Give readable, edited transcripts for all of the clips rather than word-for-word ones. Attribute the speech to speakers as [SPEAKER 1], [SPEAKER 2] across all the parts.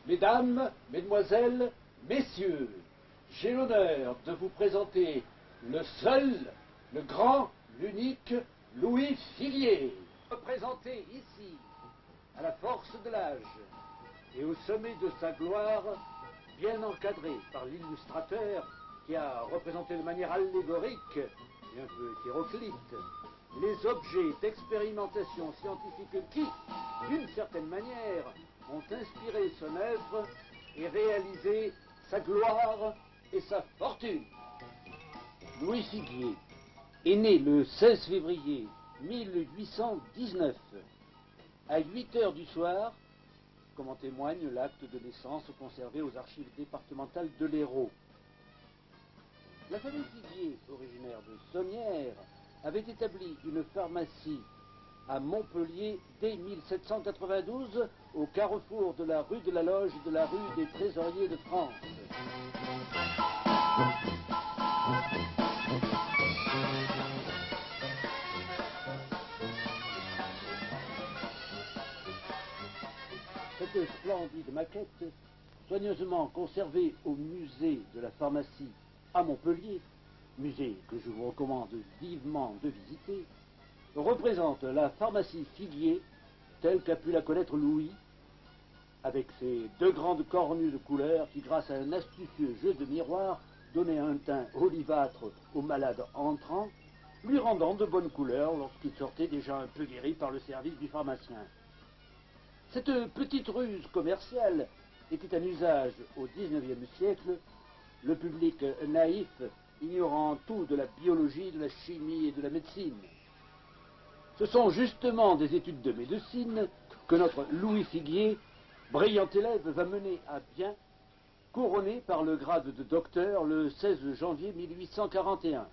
[SPEAKER 1] Mesdames, Mesdemoiselles, Messieurs, j'ai l'honneur de vous présenter le seul, le grand, l'unique Louis Figuier, représenté ici, à la force de l'âge et au sommet de sa gloire, bien encadré par l'illustrateur qui a représenté de manière allégorique et un peu hétéroclite les objets d'expérimentation scientifique qui, d'une certaine manière, ont inspiré son œuvre et réalisé sa gloire et sa fortune. Louis Figuier est né le 16 février 1819 à 8 heures du soir, comme en témoigne l'acte de naissance conservé aux archives départementales de l'Hérault. La famille Figuier, originaire de Sommières, avait établi une pharmacie à Montpellier dès 1792, au carrefour de la rue de la Loge et de la rue des Trésoriers de France. Cette splendide maquette, soigneusement conservée au musée de la pharmacie à Montpellier, musée que je vous recommande vivement de visiter, représente la pharmacie Figuier telle qu'a pu la connaître Louis, avec ses deux grandes cornues de couleurs qui, grâce à un astucieux jeu de miroir, donnaient un teint olivâtre aux malades entrants, lui rendant de bonnes couleurs lorsqu'il sortait déjà un peu guéri par le service du pharmacien. Cette petite ruse commerciale était un usage au XIXe siècle, le public naïf ignorant tout de la biologie, de la chimie et de la médecine. Ce sont justement des études de médecine que notre Louis Figuier, brillant élève, va mener à bien, couronné par le grade de docteur le 16 janvier 1841.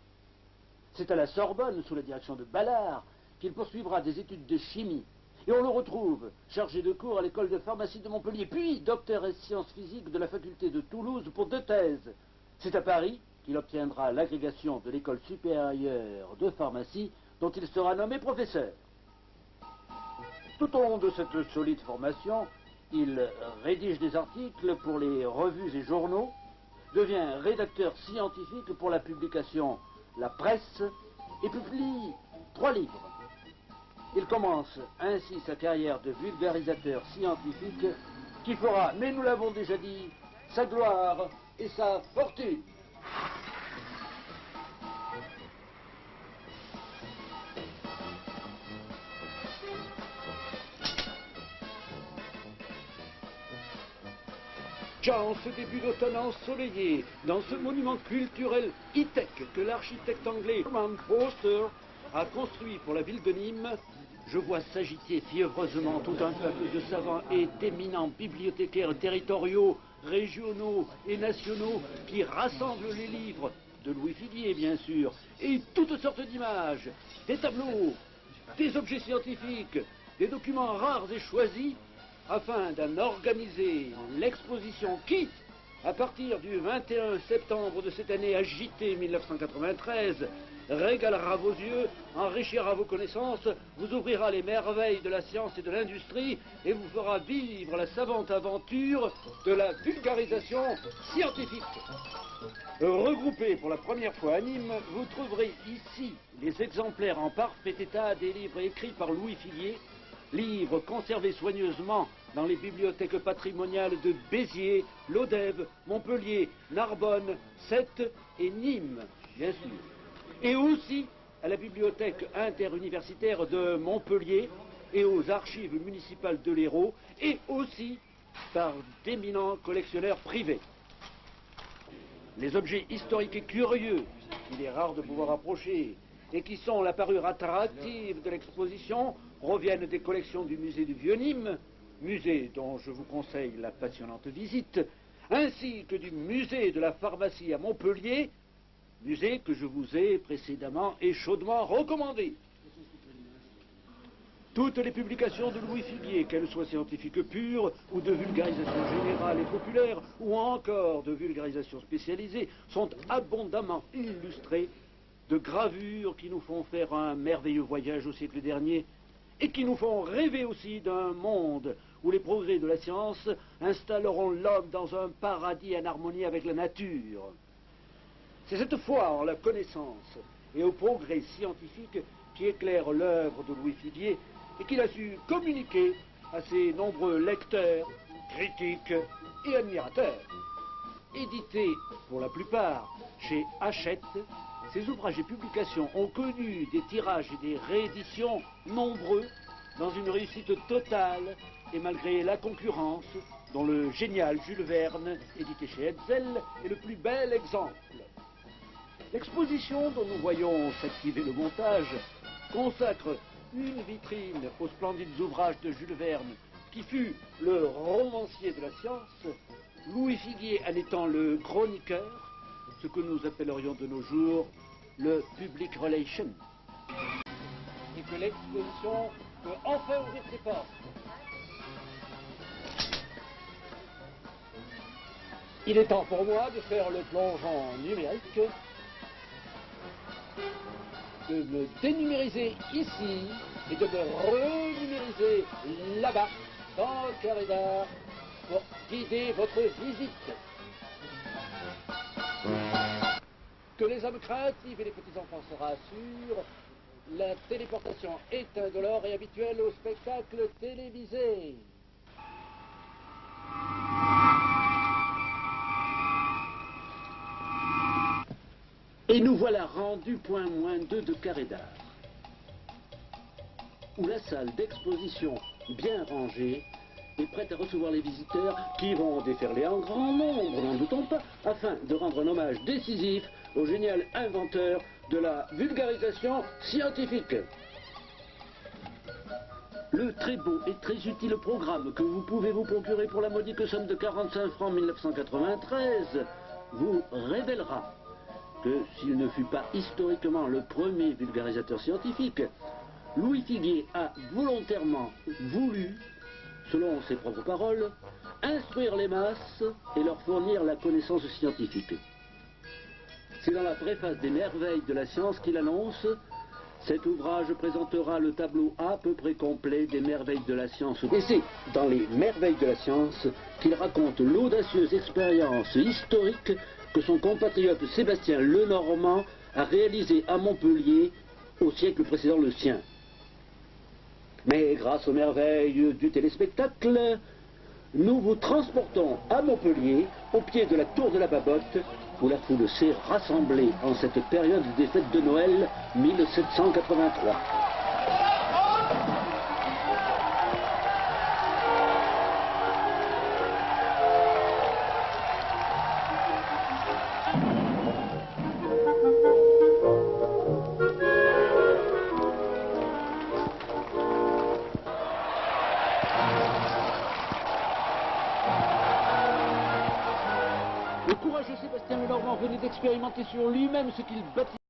[SPEAKER 1] C'est à la Sorbonne, sous la direction de Ballard, qu'il poursuivra des études de chimie. Et on le retrouve chargé de cours à l'école de pharmacie de Montpellier, puis docteur en sciences physiques de la faculté de Toulouse pour 2 thèses. C'est à Paris qu'il obtiendra l'agrégation de l'école supérieure de pharmacie, dont il sera nommé professeur. Tout au long de cette solide formation, il rédige des articles pour les revues et journaux, devient rédacteur scientifique pour la publication La Presse et publie 3 livres. Il commence ainsi sa carrière de vulgarisateur scientifique qui fera, mais nous l'avons déjà dit, sa gloire et sa fortune. En ce début d'automne ensoleillé, dans ce monument culturel high-tech que l'architecte anglais Norman Foster a construit pour la ville de Nîmes, je vois s'agiter fiévreusement tout un peuple de savants et d'éminents bibliothécaires territoriaux, régionaux et nationaux qui rassemblent les livres de Louis Figuier, bien sûr, et toutes sortes d'images, des tableaux, des objets scientifiques, des documents rares et choisis, afin d'en organiser l'exposition qui, à partir du 21 septembre de cette année agitée 1993, régalera vos yeux, enrichira vos connaissances, vous ouvrira les merveilles de la science et de l'industrie et vous fera vivre la savante aventure de la vulgarisation scientifique. Regroupés pour la première fois à Nîmes, vous trouverez ici les exemplaires en parfait état des livres écrits par Louis Figuier, livres conservés soigneusement dans les bibliothèques patrimoniales de Béziers, Lodève, Montpellier, Narbonne, Sète et Nîmes, bien sûr. Et aussi à la bibliothèque interuniversitaire de Montpellier et aux archives municipales de l'Hérault, et aussi par d'éminents collectionneurs privés. Les objets historiques et curieux qu'il est rare de pouvoir approcher et qui sont la parure attractive de l'exposition proviennent des collections du musée du Vieux-Nîmes, musée dont je vous conseille la passionnante visite, ainsi que du musée de la pharmacie à Montpellier, musée que je vous ai précédemment et chaudement recommandé. Toutes les publications de Louis Figuier, qu'elles soient scientifiques pures ou de vulgarisation générale et populaire, ou encore de vulgarisation spécialisée, sont abondamment illustrées de gravures qui nous font faire un merveilleux voyage au siècle dernier et qui nous font rêver aussi d'un monde où les progrès de la science installeront l'homme dans un paradis en harmonie avec la nature. C'est cette foi en la connaissance et au progrès scientifique qui éclaire l'œuvre de Louis Figuier et qu'il a su communiquer à ses nombreux lecteurs, critiques et admirateurs. Édités pour la plupart chez Hachette, ces ouvrages et publications ont connu des tirages et des rééditions nombreux dans une réussite totale et malgré la concurrence dont le génial Jules Verne, édité chez Hetzel, est le plus bel exemple. L'exposition dont nous voyons s'activer le montage consacre une vitrine aux splendides ouvrages de Jules Verne, qui fut le romancier de la science, Louis Figuier en étant le chroniqueur, ce que nous appellerions de nos jours le public relation. Et que l'exposition peut enfin ouvrir ses portes. Il est temps pour moi de faire le plongeon numérique, de me dénumériser ici et de me renumériser là-bas, dans le carré d'art, pour guider votre visite. Que les hommes craintifs et les petits-enfants se rassurent, la téléportation est indolore et habituelle au spectacle télévisé. Et nous voilà rendus point moins 2 de carré d'art, où la salle d'exposition, bien rangée, est prête à recevoir les visiteurs qui vont déferler en grand nombre, n'en doutons pas, afin de rendre un hommage décisif au génial inventeur de la vulgarisation scientifique. Le très beau et très utile programme que vous pouvez vous procurer pour la modique somme de 45 francs 1993 vous révélera que s'il ne fut pas historiquement le premier vulgarisateur scientifique, Louis Figuier a volontairement voulu, selon ses propres paroles, instruire les masses et leur fournir la connaissance scientifique. C'est dans la préface des merveilles de la science qu'il annonce: cet ouvrage présentera le tableau à peu près complet des merveilles de la science. Et c'est dans les merveilles de la science qu'il raconte l'audacieuse expérience historique que son compatriote Sébastien Lenormand a réalisée à Montpellier au siècle précédent le sien. Mais grâce aux merveilles du téléspectacle, nous vous transportons à Montpellier, au pied de la tour de la Babotte, où la foule s'est rassemblée en cette période des fêtes de Noël 1783. Le courageux Sébastien Lenormand venait d'expérimenter sur lui-même ce qu'il baptisait